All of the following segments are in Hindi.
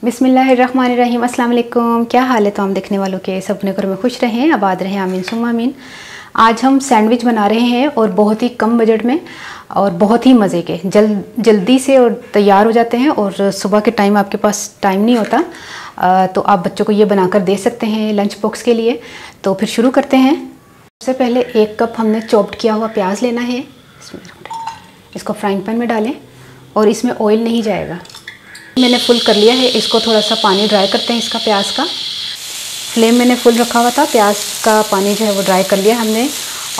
बिस्मिल्लाहिर्रहमानिर्रहीम, अस्सलाम वालेकुम। क्या हाल है तमाम देखने वालों के? सब अपने घर में खुश रहें, आबाद रहें, आमीन सुम्मा आमीन। आज हम सैंडविच बना रहे हैं और बहुत ही कम बजट में और बहुत ही मज़े के, जल्दी से और तैयार हो जाते हैं। और सुबह के टाइम आपके पास टाइम नहीं होता तो आप बच्चों को ये बनाकर दे सकते हैं लंच बॉक्स के लिए। तो फिर शुरू करते हैं। सबसे पहले 1 कप हमने चॉप्ड किया हुआ प्याज लेना है। इसको फ्राइंग पैन में डालें और इसमें ऑयल नहीं जाएगा। मैंने फुल कर लिया है, इसको थोड़ा सा पानी ड्राई करते हैं इसका। प्याज का फ्लेम मैंने फुल रखा हुआ था, प्याज का पानी जो है वो ड्राई कर लिया हमने।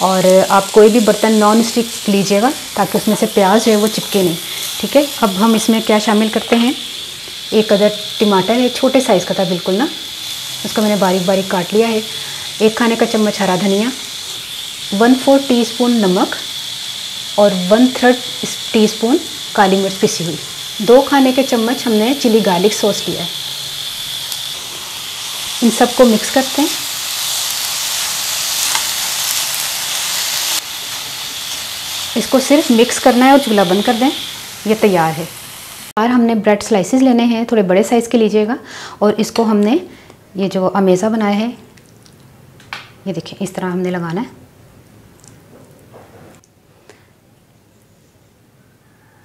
और आप कोई भी बर्तन नॉन स्टिक लीजिएगा ताकि उसमें से प्याज जो है वो चिपके नहीं, ठीक है। अब हम इसमें क्या शामिल करते हैं, 1 अदर टमाटर है, छोटे साइज़ का था बिल्कुल ना, उसको मैंने बारीक बारीक काट लिया है। 1 खाने का चम्मच हरा धनिया, 1/4 टीस्पून नमक और 1/3 टीस्पून काली मिर्च पिसी हुई। 2 खाने के चम्मच हमने चिली गार्लिक सॉस लिया है। इन सबको मिक्स करते हैं। इसको सिर्फ मिक्स करना है और चूल्हा बंद कर दें, ये तैयार है। और हमने ब्रेड स्लाइसेस लेने हैं, थोड़े बड़े साइज़ के लीजिएगा। और इसको हमने ये जो अमेज़ा बनाया है, ये देखिए इस तरह हमने लगाना है।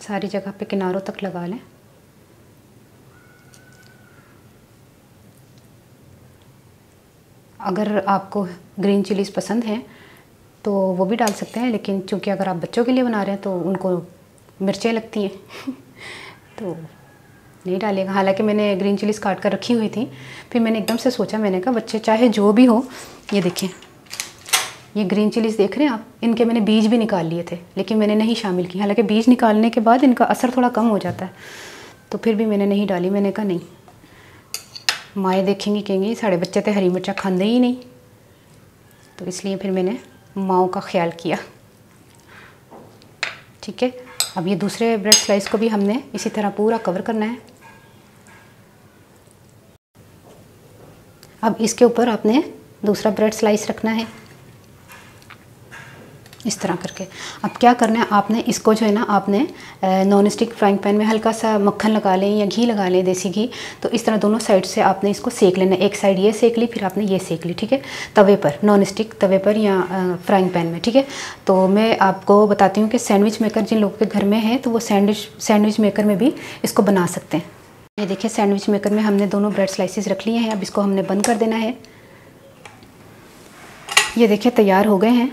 सारी जगह पे किनारों तक लगा लें। अगर आपको ग्रीन चिलीज़ पसंद है तो वो भी डाल सकते हैं, लेकिन चूंकि अगर आप बच्चों के लिए बना रहे हैं तो उनको मिर्चें लगती हैं तो नहीं डालेगा। हालांकि मैंने ग्रीन चिलीज़ काट कर रखी हुई थी, फिर मैंने एकदम से सोचा, मैंने कहा बच्चे चाहे जो भी हो, ये देखें ये ग्रीन चिलीज़ देख रहे हैं आप, इनके मैंने बीज भी निकाल लिए थे लेकिन मैंने नहीं शामिल की। हालांकि बीज निकालने के बाद इनका असर थोड़ा कम हो जाता है, तो फिर भी मैंने नहीं डाली। मैंने कहा नहीं, माएँ देखेंगी कहेंगी साढ़े बच्चे तो हरी मिर्चा खाते ही नहीं, तो इसलिए फिर मैंने माओं का ख्याल किया, ठीक है। अब ये दूसरे ब्रेड स्लाइस को भी हमने इसी तरह पूरा कवर करना है। अब इसके ऊपर आपने दूसरा ब्रेड स्लाइस रखना है इस तरह करके। अब क्या करना है, आपने इसको जो है ना, आपने नॉन स्टिक फ्राइंग पैन में हल्का सा मक्खन लगा लें या घी लगा लें, देसी घी। तो इस तरह दोनों साइड से आपने इसको सेक लेना। एक साइड ये सेक ली, फिर आपने ये सेक ली, ठीक है, तवे पर, नॉन स्टिक तवे पर या फ्राइंग पैन में, ठीक है। तो मैं आपको बताती हूँ कि सैंडविच मेकर जिन लोगों के घर में है तो वो सैंडविच मेकर में भी इसको बना सकते हैं। ये देखिए सैंडविच मेकर में हमने दोनों ब्रेड स्लाइसेस रख लिए हैं। अब इसको हमने बंद कर देना है। ये देखिए तैयार हो गए हैं।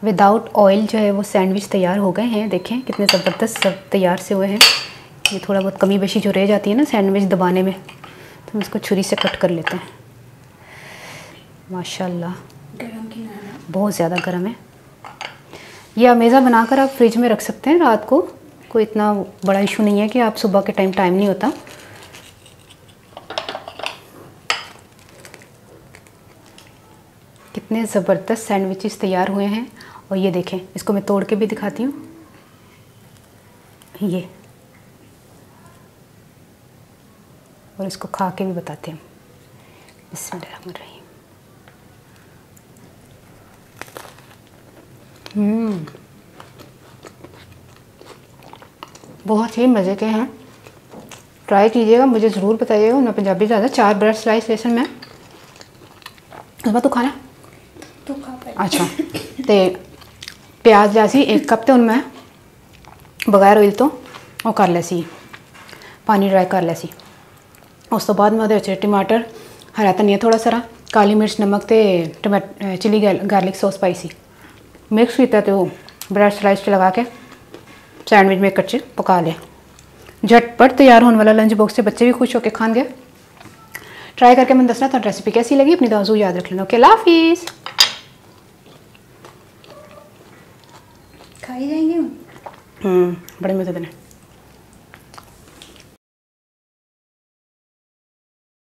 विदाउट ऑयल जो है वो सैंडविच तैयार हो गए हैं। देखें कितने ज़बरदस्त सब तैयार से हुए हैं। ये थोड़ा बहुत कमी बेशी जो रह जाती है ना सैंडविच दबाने में, तो हम इसको छुरी से कट कर लेते हैं। माशाल्लाह बहुत ज़्यादा गर्म है। ये अमेज़ा बनाकर आप फ्रिज में रख सकते हैं रात को, कोई इतना बड़ा इशू नहीं है कि आप सुबह के टाइम नहीं होता। कितने ज़बरदस्त सैंडविचेस तैयार हुए हैं। और ये देखें, इसको मैं तोड़ के भी दिखाती हूँ। ये और इसको खा के भी बताते हैं। बिस्मिल्लाहिर्रहमानिर्रहीम। बहुत ही मज़े के हैं, ट्राई कीजिएगा, मुझे ज़रूर बताइएगा। मैं पंजाबी ज़्यादा 4 ब्रेड स्लाइस लेसन में उसमें तो खाना तो अच्छा तो प्याज जैसी 1 कप तो उनमें बगैर ऑयल तो वो कर लैसी, पानी ड्राई कर लैसी। उस तो बाद में टमाटर, हरा धनिया थोड़ा सारा, काली मिर्च, नमक ते चिली गार्लिक सॉस पाई सी, मिक्स किया तो ब्रेड स्लाइस च लगा के सैंडविच मेकर च पका लिया। झटपट तैयार होने वाला लंच बॉक्स से बच्चे भी खुश होकर खाएंगे। ट्राई करके मैंने दसना तो रेसिपी कैसी लगी। अपनी दाजू याद रख लेना। ओके, अल्लाह हाफिज़। खाई जाएंगे बड़े मज़े देने।